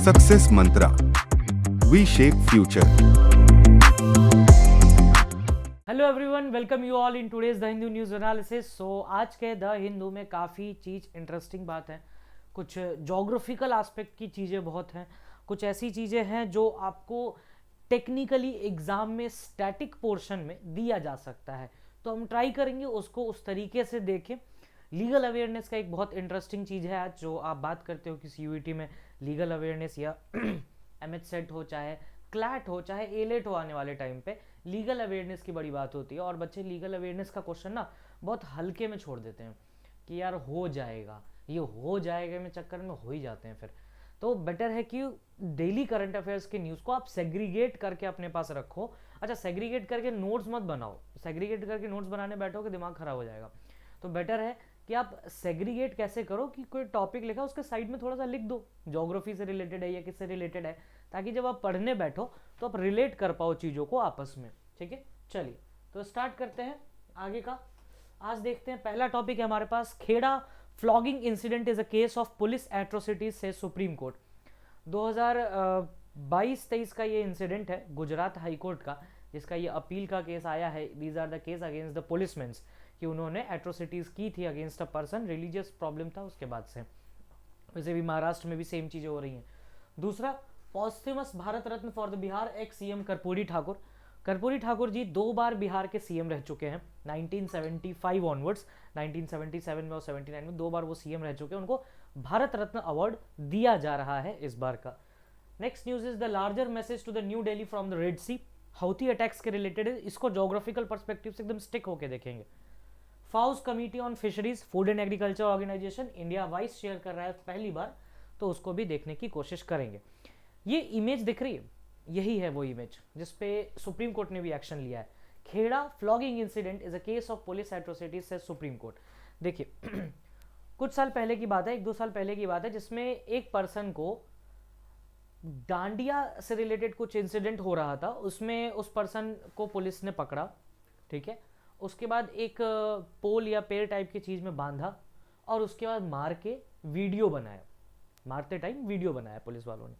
Success mantra, we shape future. Hello everyone, welcome you all in today's the Hindu news analysis. So आज के the Hindu में काफ़ी चीज़ interesting बात है, कुछ जोग्राफिकल एस्पेक्ट की चीज़ें बहुत हैं, कुछ ऐसी चीज़ें हैं जो आपको टेक्निकली एग्ज़ाम में स्टैटिक पोर्शन में दिया जा सकता है, तो हम ट्राई करेंगे उसको उस तरीके से देखें। लीगल अवेयरनेस का एक बहुत इंटरेस्टिंग चीज़ है आज, जो आप बात करते हो कि सीयूईटी में लीगल अवेयरनेस या एमएच सेट हो, चाहे क्लैट हो, चाहे एलेट हो, आने वाले टाइम पे लीगल अवेयरनेस की बड़ी बात होती है। और बच्चे लीगल अवेयरनेस का क्वेश्चन ना बहुत हल्के में छोड़ देते हैं कि यार हो जाएगा, ये हो जाएगा में चक्कर में हो ही जाते हैं फिर। तो बेटर है कि डेली करंट अफेयर्स के न्यूज़ को आप सेग्रीगेट करके अपने पास रखो। अच्छा, सेग्रीगेट करके नोट्स मत बनाओ, सेग्रीगेट करके नोट्स बनाने बैठोगे दिमाग खराब हो जाएगा। तो बेटर है कि आप सेग्रीगेट कैसे करो कि कोई टॉपिक लिखा उसके साइड में थोड़ा सा लिख दो, ज्योग्राफी से रिलेटेड है या किससे रिलेटेड है, ताकि जब आप पढ़ने बैठो तो आप रिलेट कर पाओ चीज़ों को आपस में। ठीक है, चलिए तो स्टार्ट करते हैं आगे का। आज देखते हैं, पहला टॉपिक है हमारे पास, Kheda flogging incident is a case of police atrocities से सुप्रीम कोर्ट। 2022-23 का ये इंसिडेंट है गुजरात हाई कोर्ट का, जिसका ये अपील का केस आया है। These are the case against the policemens, कि उन्होंने एट्रोसिटीज की थी against a person, religious problem था उसके बाद से। वैसे भी महाराष्ट्र में भी सेम चीजें हो रही हैं। दूसरा, posthumous Bharat Ratna for the Bihar ex CM Karpoori Thakur. Karpoori Thakur ji 2 बार बिहार के सीएम रह चुके हैं, 1975 ऑनवर्ड्स, 1977 में और 79 में 2 बार वो सीएम रह चुके हैं। उनको भारत रत्न अवार्ड दिया जा रहा है इस बार का। Next news is the larger message to the new Delhi from the Red Sea. Houthi attacks के रिलेटेड है, इसको जोग्राफिकल पर्सपेक्टिव से एकदम स्टिक होकर देखेंगे। FAO's committee on fisheries food and agriculture organization, India vice chair कर रहा है पहली बार, तो उसको भी देखने की कोशिश करेंगे। ये इमेज दिख रही है, यही है वो इमेज जिसपे सुप्रीम कोर्ट ने भी एक्शन लिया है। Kheda flogging incident is a case of police atrocities से सुप्रीम कोर्ट। देखिए कुछ साल पहले की बात है, 1-2 साल पहले की बात है, जिसमें एक पर्सन को डांडिया से रिलेटेड कुछ इंसिडेंट हो रहा था, उसमें उस पर्सन को पुलिस ने पकड़ा। ठीक है, उसके बाद एक पोल या पेड़ टाइप की चीज में बांधा और उसके बाद मार के वीडियो बनाया, मारते टाइम वीडियो बनाया पुलिस वालों ने।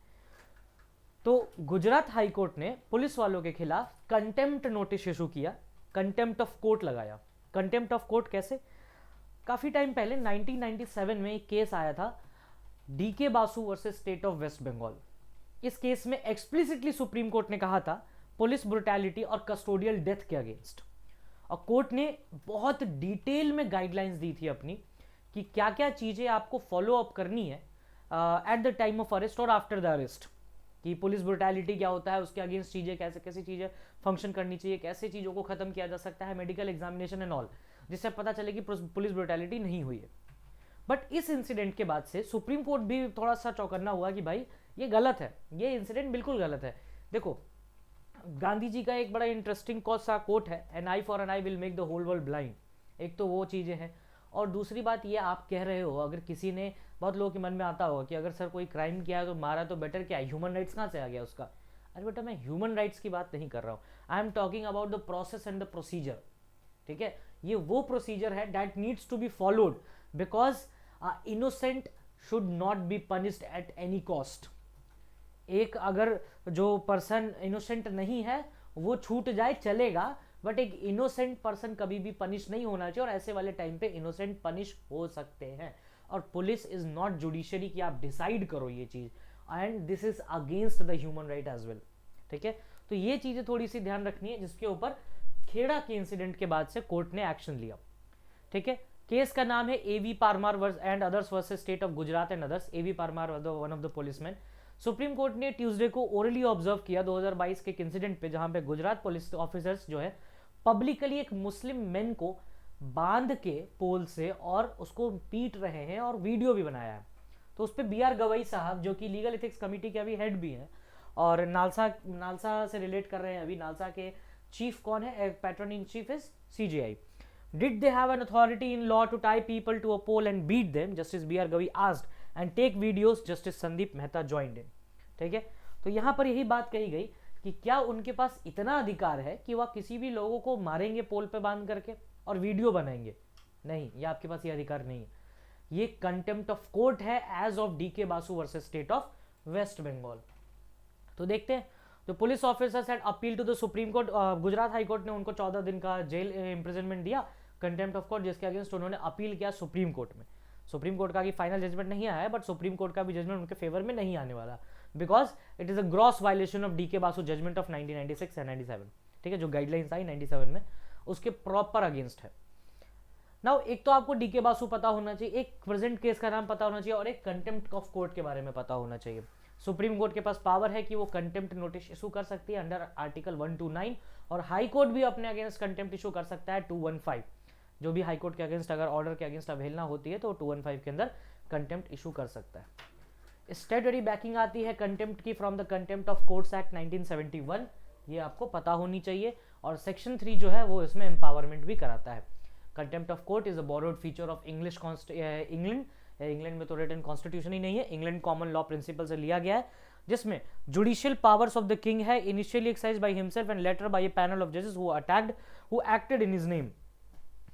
तो गुजरात हाई कोर्ट ने पुलिस वालों के खिलाफ कंटेम्प्ट नोटिस इशू किया, कंटेम्प्ट ऑफ कोर्ट लगाया। कंटेम्प्ट ऑफ कोर्ट कैसे? काफी टाइम पहले 1997 में एक केस आया था, DK Basu versus state of West Bengal. इस केस में एक्सप्लिसिटली सुप्रीम कोर्ट ने कहा था पुलिस ब्रुटैलिटी और कस्टोडियल डेथ के अगेंस्ट, और कोर्ट ने बहुत डिटेल में गाइडलाइंस दी थी अपनी कि क्या क्या चीजें आपको फॉलो अप करनी है at the time of arrest और आफ्टर द अरेस्ट, कि पुलिस ब्रुटैलिटी क्या होता है, उसके अगेंस्ट चीजें कैसे कैसी चीजें फंक्शन करनी चाहिए, कैसे चीजों को खत्म किया जा सकता है, मेडिकल एग्जामिनेशन एंड ऑल, जिससे पता चले कि पुलिस ब्रुटैलिटी नहीं हुई है। बट इस इंसिडेंट के बाद से सुप्रीम कोर्ट भी थोड़ा सा चौकन्ना हुआ कि भाई ये गलत है, ये इंसिडेंट बिल्कुल गलत है। देखो, गांधी जी का एक बड़ा इंटरेस्टिंग सा कोट है, an eye for an eye will make the whole world blind. एक तो वो चीजें हैं, और दूसरी बात ये आप कह रहे हो, अगर किसी ने, बहुत लोगों के मन में आता होगा कि अगर सर कोई क्राइम किया है तो मारा तो बेटर क्या है, ह्यूमन राइट्स कहाँ से आ गया उसका। अरे बेटा, मैं ह्यूमन राइट्स की बात नहीं कर रहा हूँ, I am talking about the process and the procedure. ठीक है, ये वो प्रोसीजर है that needs to be followed, because innocent should not be punished at any cost. एक अगर जो पर्सन इनोसेंट नहीं है वो छूट जाए चलेगा, बट एक इनोसेंट पर्सन कभी भी पनिश नहीं होना चाहिए, और ऐसे वाले टाइम पे इनोसेंट पनिश हो सकते हैं। और पुलिस इज नॉट जुडिशरी कि आप डिसाइड करो ये चीज, and this is against the human right as well. ठीक है, तो ये चीजें थोड़ी सी ध्यान रखनी है, जिसके ऊपर खेड़ा के इंसिडेंट के बाद से कोर्ट ने एक्शन लिया। ठीक है, केस का नाम है AV Parmar and others versus state of Gujarat and others. AV Parmar one of the policeman. Supreme court ने ट्यूसडे को ओरली ऑब्जर्व किया 2022 के एक इंसिडेंट पे, जहां पे गुजरात पुलिस ऑफिसर्स जो है पब्लिकली एक मुस्लिम मैन को बांध के पोल से और उसको पीट रहे हैं, और वीडियो भी बनाया है। तो उस पर BR गवई साहब, जो कि लीगल एथिक्स कमेटी के अभी हेड भी हैं, और नालसा से रिलेट कर रहे हैं अभी, नालसा के चीफ कौन है, patron in chief is CJI। Did they have an authority in law to tie people to a pole and beat them? Justice BR Gavi asked, and take videos. Justice Sandeep Mehta joined in. ठीक है, तो यहां पर यही बात कही गई कि क्या उनके पास इतना अधिकार है कि वह किसी भी लोगों को मारेंगे पोल पे बांध करके और वीडियो बनाएंगे? नहीं, ये आपके पास ये अधिकार नहीं है। ये कंटेम्प्ट ऑफ कोर्ट है as of DK Basu versus state of West Bengal. तो देखते हैं, जो police officers had appeal to the supreme court, Gujarat high court ने उनको 14 दिन का जेल इंप्रिजनमेंट दिया, कंटेम्प्ट ऑफ कोर्ट, जिसके अगेंस्ट उन्होंने अपील किया सुप्रीम कोर्ट में। सुप्रीम कोर्ट का भी फाइनल जजमेंट नहीं आया है, बट सुप्रीम कोर्ट का भी जजमेंट उनके फेवर में नहीं आने वाला, because it is a gross violation of DK Basu judgement of 1996 and 97, ठीक है, जो गाइडलाइंस आई 97 में उसके प्रॉपर अगेंस्ट है। नाउ एक तो आपको डीके बासु पता होना चाहिए, एक प्रेजेंट केस का नाम पता होना चाहिए, और एक कंटेम्प्ट ऑफ कोर्ट के बारे में पता होना चाहिए। सुप्रीम कोर्ट के पास पावर है कि वो कंटेम्प्ट नोटिस इशू कर सकती है अंडर आर्टिकल 129, और हाई कोर्ट भी अपने अगेंस्ट कंटेम्प्ट इशू कर सकता है 215। जो भी हाई कोर्ट के अगेंस्ट अगर ऑर्डर के अगेंस्ट अवहेलना होती है तो 215 के अंदर कंटेम्प्ट इशू कर सकता है। स्टेटरी बैकिंग आती है कंटेम्प्ट की from the contempt of courts act 1971, ये आपको पता होनी चाहिए। और सेक्शन 3 जो है वो इसमें एम्पावरमेंट भी कराता है। Contempt of court is a borrowed feature of English England में तो रिटन कॉन्स्टिट्यूशन ही नहीं है, इंग्लैंड कॉमन लॉ प्रिंसिपल से लिया गया है, जिसमें judicial powers of the king है initially exercise by himself and later by a panel of जजेस who acted in his name.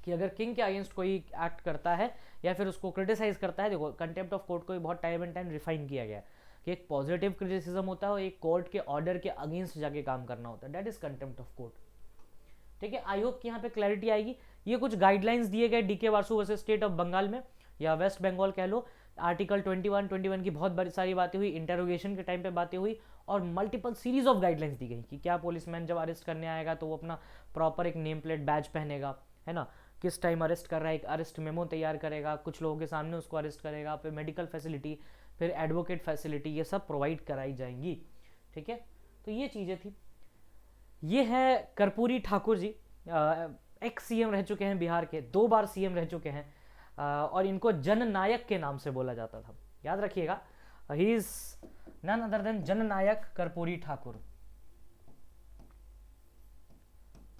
कि अगर किंग के अगेंस्ट कोई एक्ट करता है या फिर उसको क्रिटिसाइज करता है, देखो कंटेम्प्ट ऑफ कोर्ट को बहुत टाइम एंड टाइम रिफाइन किया गया है कि एक पॉजिटिव क्रिटिसिज्म होता है और एक कोर्ट के ऑर्डर के अगेंस्ट जाके काम करना होता है, that is contempt of court. ठीक है, आई होप कि यहाँ पे क्लैरिटी आएगी। ये कुछ गाइडलाइंस दिए गए DK Basu versus state of Bengal में, या वेस्ट बंगाल कह लो। आर्टिकल 21 की बहुत बड़ी सारी बातें हुई, इंटेरोगेशन के टाइम पे बातें हुई, और मल्टीपल सीरीज ऑफ गाइडलाइंस दी गई कि क्या पुलिसमैन जब अरेस्ट करने आएगा तो वो अपना प्रॉपर एक नेम प्लेट बैज पहनेगा, है ना, किस टाइम अरेस्ट कर रहा है, एक अरेस्ट मेमो तैयार करेगा, कुछ लोगों के सामने उसको अरेस्ट करेगा, फिर मेडिकल फैसिलिटी, फिर एडवोकेट फैसिलिटी, ये सब प्रोवाइड कराई जाएंगी। ठीक है, तो ये चीज़ें थी। ये है कर्पूरी ठाकुर जी, एक्स सीएम रह चुके हैं बिहार के, 2 बार सीएम रह चुके हैं, और इनको जननायक के नाम से बोला जाता था, याद रखिएगा। He is none other than Jananayak Karpoori Thakur.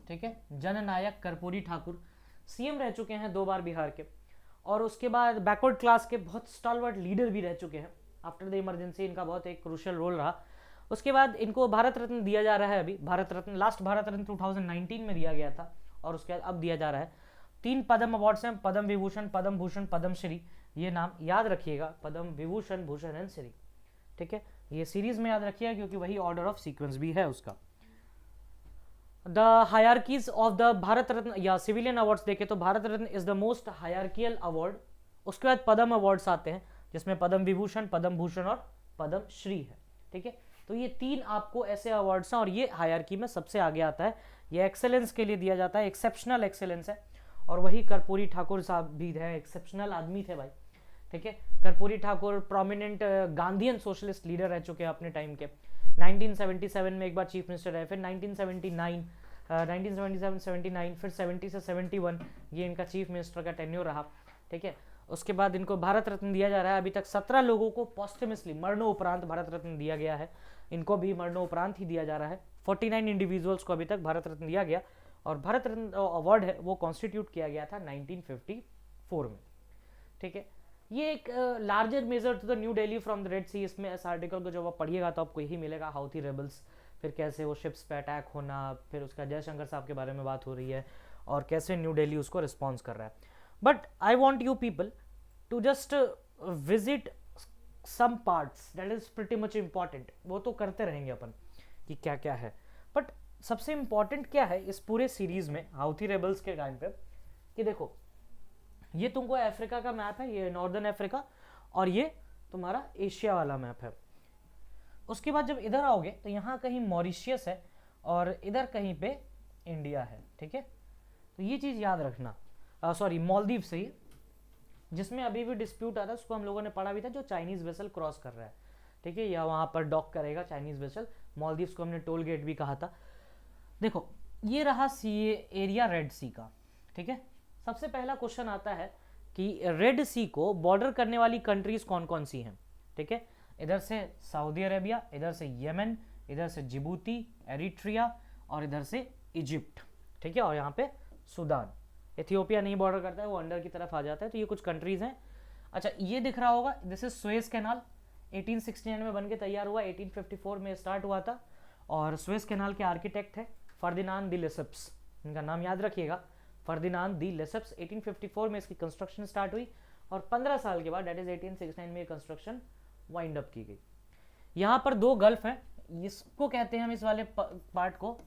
ठीक है, जननायक कर्पूरी ठाकुर सीएम रह चुके हैं 2 बार बिहार के, और उसके बाद बैकवर्ड क्लास के बहुत स्टॉलवर्ट लीडर भी रह चुके हैं। आफ्टर द इमरजेंसी इनका बहुत एक क्रूशियल रोल रहा। उसके बाद इनको भारत रत्न दिया जा रहा है अभी, भारत रत्न, लास्ट भारत रत्न 2019 में दिया गया था, और उसके बाद अब दिया जा रहा है। 3 पद्म अवार्ड्स हैं, पद्म विभूषण, पद्म भूषण, पद्म श्री, ये नाम याद रखिएगा, पद्म विभूषण, भूषण एंड श्री। ठीक है, ये सीरीज में याद रखिएगा क्योंकि वही ऑर्डर ऑफ सीक्वेंस भी है उसका। The hierarchies of the Bharat Ratna या सिविलियन अवार्ड्स देखे तो Bharat Ratna is the most hierarchical award. उसके बाद पद्म अवार्ड्स आते हैं जिसमें पद्म विभूषण, पद्म भूषण और पद्म श्री है। ठीक है, तो ये 3 आपको ऐसे अवार्ड्स हैं, और ये हायरकी में सबसे आगे आता है। ये एक्सेलेंस के लिए दिया जाता है, एक्सेप्शनल एक्सेलेंस है, और वही कर्पूरी ठाकुर साहब भी है, एक्सेप्शनल आदमी थे भाई। ठीक है, Karpoori Thakur prominent Gandhian socialist leader रह चुके हैं अपने टाइम के। 1977 में एक बार चीफ मिनिस्टर रहे, फिर 1979, 79, फिर 70 से 71 ये इनका चीफ मिनिस्टर का टेन्योर रहा। ठीक है, उसके बाद इनको भारत रत्न दिया जा रहा है। अभी तक 17 लोगों को पोस्टमसली मरणोपरांत भारत रत्न दिया गया है, इनको भी मरणोपरांत ही दिया जा रहा है। 49 इंडिविजुअल्स को अभी तक भारत रत्न दिया गया, और भारत रत्न अवार्ड है वो कॉन्स्टिट्यूट किया गया था 1954 में। ठीक है, ये एक larger major to the new Delhi from the Red Sea. इसमें इस आर्टिकल को जब आप पढ़िएगा तो आपको यही मिलेगा, हाउथी रेबल्स, फिर कैसे वो शिप्स पे अटैक होना, फिर उसका जयशंकर साहब के बारे में बात हो रही है, और कैसे न्यू दिल्ली उसको रिस्पॉन्स कर रहा है। But I want you people to just visit some parts, that is pretty much important. वो तो करते रहेंगे अपन कि क्या क्या है, बट सबसे इम्पॉर्टेंट क्या है इस पूरे सीरीज में हाउथी रेबल्स के टाइम पे, कि देखो ये तुमको अफ्रीका का मैप है, ये नॉर्दर्न अफ्रीका, और ये तुम्हारा एशिया वाला मैप है। उसके बाद जब इधर आओगे तो यहाँ कहीं मॉरिशियस है, और इधर कहीं पे इंडिया है। ठीक है, तो ये चीज़ याद रखना। सॉरी, मालदीव से ही, जिसमें अभी भी डिस्प्यूट आ रहा है, उसको हम लोगों ने पढ़ा भी था, जो चाइनीज़ वेसल क्रॉस कर रहा है। ठीक है, या वहाँ पर डॉक करेगा चाइनीज़ वेसल। मालदीव्स को हमने टोल गेट भी कहा था। देखो ये रहा सी एरिया रेड सी का। ठीक है, सबसे पहला क्वेश्चन आता है कि रेड सी को बॉर्डर करने वाली कंट्रीज कौन कौन सी हैं। ठीक है, इधर से सऊदी अरेबिया, इधर से येमेन, इधर से जिबूती, एरिट्रिया, और इधर से इजिप्ट। ठीक है, और यहाँ पे सूडान। इथियोपिया नहीं बॉर्डर करता है, वो अंडर की तरफ आ जाता है। तो ये कुछ कंट्रीज हैं। अच्छा, ये दिख रहा होगा, दिस इज सुएज कैनाल, 1869 में बन के तैयार हुआ, 1854 में स्टार्ट हुआ था, और सुएज कैनाल के आर्किटेक्ट है फर्दिनांद दी लेसेप्स, इनका नाम याद रखिएगा, फर्दिनांद दी लेसेप्स। 1854 में इसकी कंस्ट्रक्शन स्टार्ट हुई, और 15 साल के बाद, डेट इज 1869 में कंस्ट्रक्शन वाइंड अप की गई। यहाँ पर दो गल्फ हैं, इसको कहते हैं हम इस वाले पार्ट को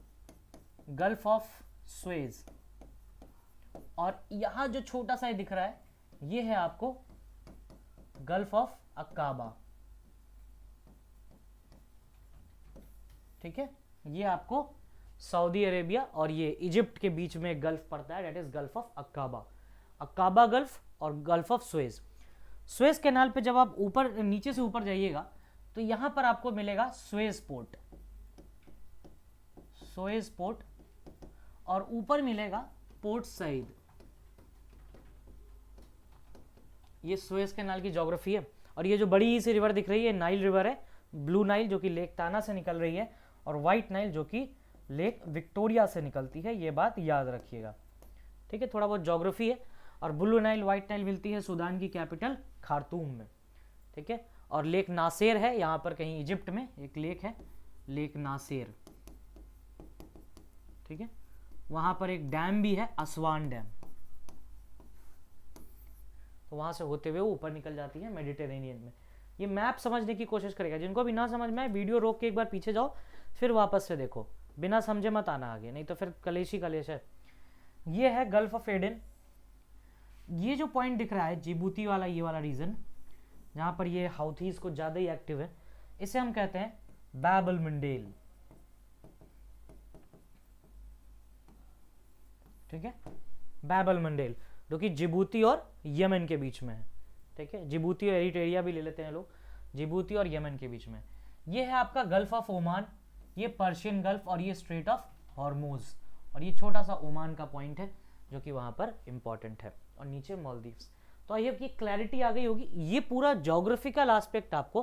गल्फ ऑफ स्वेज, और यहाँ जो छोटा सा दिख रहा है ये है आपको गल्फ ऑफ अक्काबा। ठीक है, ये आपको सऊदी अरेबिया और ये इजिप्ट के बीच में एक गल्फ पड़ता है, that is gulf of Aqaba, Aqaba gulf और gulf of Suez. Suez canal पे जब आप ऊपर नीचे से ऊपर जाइएगा तो यहां पर आपको मिलेगा स्वेज पोर्ट, स्वेज पोर्ट, और ऊपर मिलेगा पोर्ट सईद। ये स्वेज कैनाल की ज्योग्राफी है। और ये जो बड़ी सी रिवर दिख रही है नाइल रिवर है, ब्लू नाइल जो कि लेक ताना से निकल रही है, और व्हाइट नाइल जो कि लेक विक्टोरिया से निकलती है, ये बात याद रखिएगा। ठीक है, थोड़ा बहुत ज्योग्राफी है। और ब्लू नाइल व्हाइट नाइल मिलती है सूडान की कैपिटल खार्तूम में। ठीक है, और लेक नासेर है यहाँ पर कहीं इजिप्ट में एक लेक है, लेक नासेर। ठीक है, वहां पर एक डैम भी है, असवान डैम, तो वहां से होते हुए ऊपर निकल जाती है मेडिटेरेनियन में। ये मैप समझने की कोशिश करेगा, जिनको भी ना समझ में आए वीडियो रोक के एक बार पीछे जाओ, फिर वापस से देखो, बिना समझे मत आना आगे, नहीं तो फिर कलेश ही कलेश है। ये है गल्फ ऑफ एडन। ये जो पॉइंट दिख रहा है जिबूती वाला, ये वाला रीजन जहां पर ये हाउथीज कुछ ज्यादा ही एक्टिव है, इसे हम कहते हैं बाब अल मंडेल। ठीक है, बाब अल मंडेल जो कि जिबूती और यमन के बीच में है। ठीक है, जिबूती और एरिट्रिया भी ले लेते हैं लोग, जिबूती और यमन के बीच में। ये है आपका गल्फ ऑफ ओमान, ये पर्शियन गल्फ, और ये स्ट्रेट ऑफ हॉर्मोज, और ये छोटा सा ओमान का पॉइंट है जो कि वहां पर इंपॉर्टेंट है, और नीचे मालदीव्स। तो आई होप ये क्लैरिटी आ गई होगी। ये पूरा ज्योग्राफिकल एस्पेक्ट आपको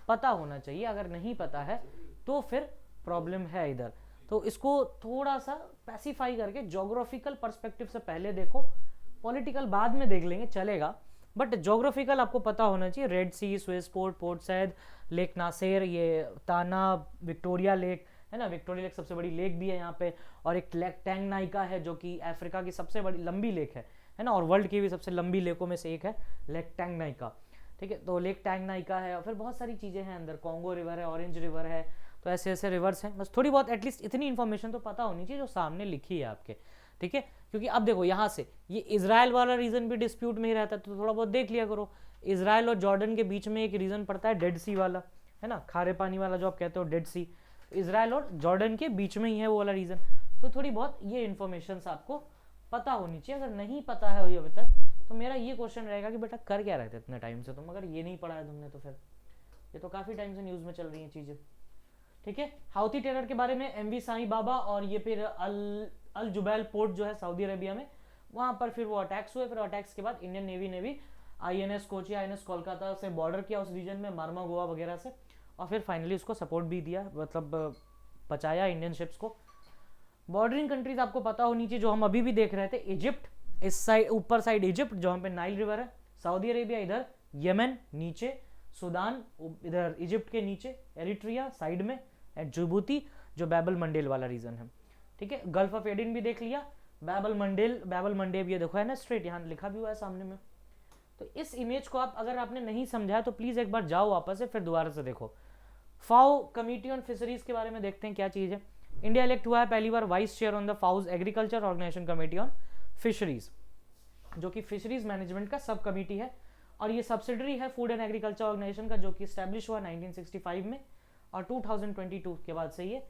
पता होना चाहिए, अगर नहीं पता है तो फिर प्रॉब्लम है इधर। तो इसको थोड़ा सा पैसिफाई करके ज्योग्राफिकल पर्सपेक्टिव से पहले देखो, पॉलिटिकल बाद में देख लेंगे चलेगा, बट ज्योग्राफिकल आपको पता होना चाहिए। Red Sea, Suez port, Port Said, Lake Nasser, ये ताना, विक्टोरिया लेक है ना, विक्टोरिया लेक सबसे बड़ी लेक भी है यहाँ पे, और एक लेक टैंगनाइका है जो कि अफ्रीका की सबसे बड़ी लंबी लेक है ना, और वर्ल्ड की भी सबसे लंबी लेकों में से एक है लेक टैंगनाइका। ठीक है, तो लेक टैंगनाइका है, और फिर बहुत सारी चीज़ें हैं अंदर, कॉन्गो रिवर है, ऑरेंज रिवर है, तो ऐसे ऐसे रिवर्स हैं। बस थोड़ी बहुत एटलीस्ट इतनी इन्फॉर्मेशन तो पता होनी चाहिए जो सामने लिखी है आपके। ठीक है, क्योंकि अब देखो यहाँ से ये इजराइल वाला रीजन भी डिस्प्यूट में ही रहता है, तो थोड़ा बहुत देख लिया करो। इजराइल और जॉर्डन के बीच में एक रीजन पड़ता है डेड सी वाला, है ना, खारे पानी वाला जो आप कहते हो डेड सी, इजराइल और जॉर्डन के बीच में ही है वो वाला रीजन। तो थोड़ी बहुत ये इन्फॉर्मेशन आपको पता होनी चाहिए। अगर नहीं पता है अभी तक तो मेरा ये क्वेश्चन रहेगा कि बेटा कर क्या रहे थे इतने टाइम से तुम, अगर ये नहीं पढ़ा है तुमने तो फिर ये तो काफी टाइम से न्यूज में चल रही है चीजें। ठीक है, हाउथी टेरर के बारे में एमवी साई बाबा, और ये फिर अल जुबैल पोर्ट जो है सऊदी अरेबिया में, वहां पर फिर वो अटैक्स हुए। फिर अटैक्स के बाद इंडियन नेवी ने भी आईएनएस कोची, आईएनएस कोलकाता से बॉर्डर किया उस रीजन में, मारमा गोवा वगैरह से, और फिर फाइनली उसको सपोर्ट भी दिया, मतलब बचाया इंडियन शिप्स को। बॉर्डरिंग कंट्रीज आपको पता होनी चाहिए जो हम अभी भी देख रहे थे, इजिप्ट इस साइड, ऊपर साइड इजिप्ट जहाँ पे नाइल रिवर है, सऊदी अरेबिया इधर, यमन नीचे, सूडान इधर इजिप्ट के नीचे, एरिट्रिया साइड में, एंड जिबूती जो बैबल मंडेल वाला रीजन है। ठीक है, गल्फ ऑफ एडन भी देख लिया, बैबल मंडेब ये देखो है ना स्ट्रेट, यहाँ लिखा भी हुआ है सामने में। तो इस इमेज को आप अगर आपने नहीं समझा तो प्लीज एक बार जाओ वापस से, फिर दोबारा से देखो। फाओ कमिटी ऑन फिशरीज के बारे में देखते हैं क्या चीज है। इंडिया इलेक्ट हुआ है पहली बार vice chair on the FAO's agriculture organization committee on fisheries, जो कि फिशरीज मैनेजमेंट का सब कमिटी है, और ये सब्सिडरी है फूड एंड एग्रीकल्चर ऑर्गेनाइजेशन का, जो कि स्टैब्लिश हुआ 1965 में, और 2022 के बाद से ये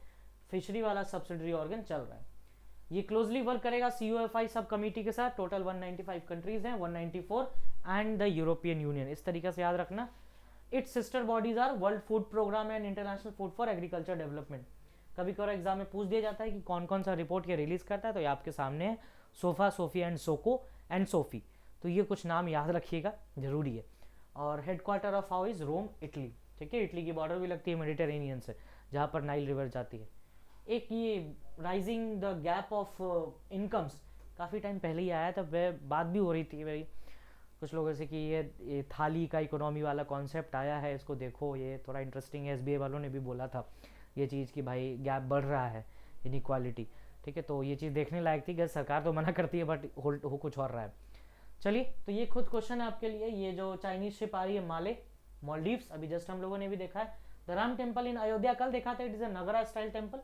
फिशरी वाला सब्सिडरी ऑर्गन चल रहा है। ये क्लोजली वर्क करेगा COFI सब कमिटी के साथ। टोटल 195 कंट्रीज हैं, 194 एंड द यूरोपियन यूनियन, इस तरीके से याद रखना। It's sister bodies are world food program and international food for agriculture development. कभी कभार एग्जाम में पूछ दिया जाता है कि कौन कौन सा रिपोर्ट ये रिलीज करता है, तो ये आपके सामने है, SOFA, SOFI and SOCO and SOFI. तो ये कुछ नाम याद रखिएगा, जरूरी है। और headquarter of FAO is Rome, Italy. ठीक है, इटली की बॉर्डर भी लगती है मेडिटेरेनियन से, जहाँ पर नाइल रिवर जाती है। एक ये rising the gap of incomes काफ़ी टाइम पहले ही आया था, वह बात भी हो रही थी मेरी कुछ लोगों से कि ये थाली का इकोनॉमी वाला कॉन्सेप्ट आया है, इसको देखो, ये थोड़ा इंटरेस्टिंग है। SBI वालों ने भी बोला था ये चीज़ कि भाई गैप बढ़ रहा है, इनइक्वालिटी। ठीक है, तो ये चीज़ देखने लायक थी, सरकार तो मना करती है बट हो कुछ और रहा है। चलिए, तो ये खुद क्वेश्चन है आपके लिए। ये जो चाइनीज शिप आ रही है माले, मालदीव्स, अभी जस्ट हम लोगों ने भी देखा है the the Ram temple in Ayodhya कल देखा था, it is a Nagara style temple.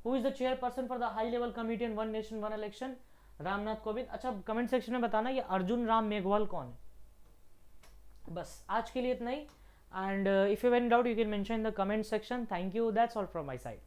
Who is the chairperson for the high level committee in one nation one election? Ramnath Kovind. अच्छा कमेंट सेक्शन में बताना ये अर्जुन राम मेघवाल कौन है. बस आज के लिए इतना ही. And if you have any doubt you can mention in the comment section. Thank you, that's all from my side.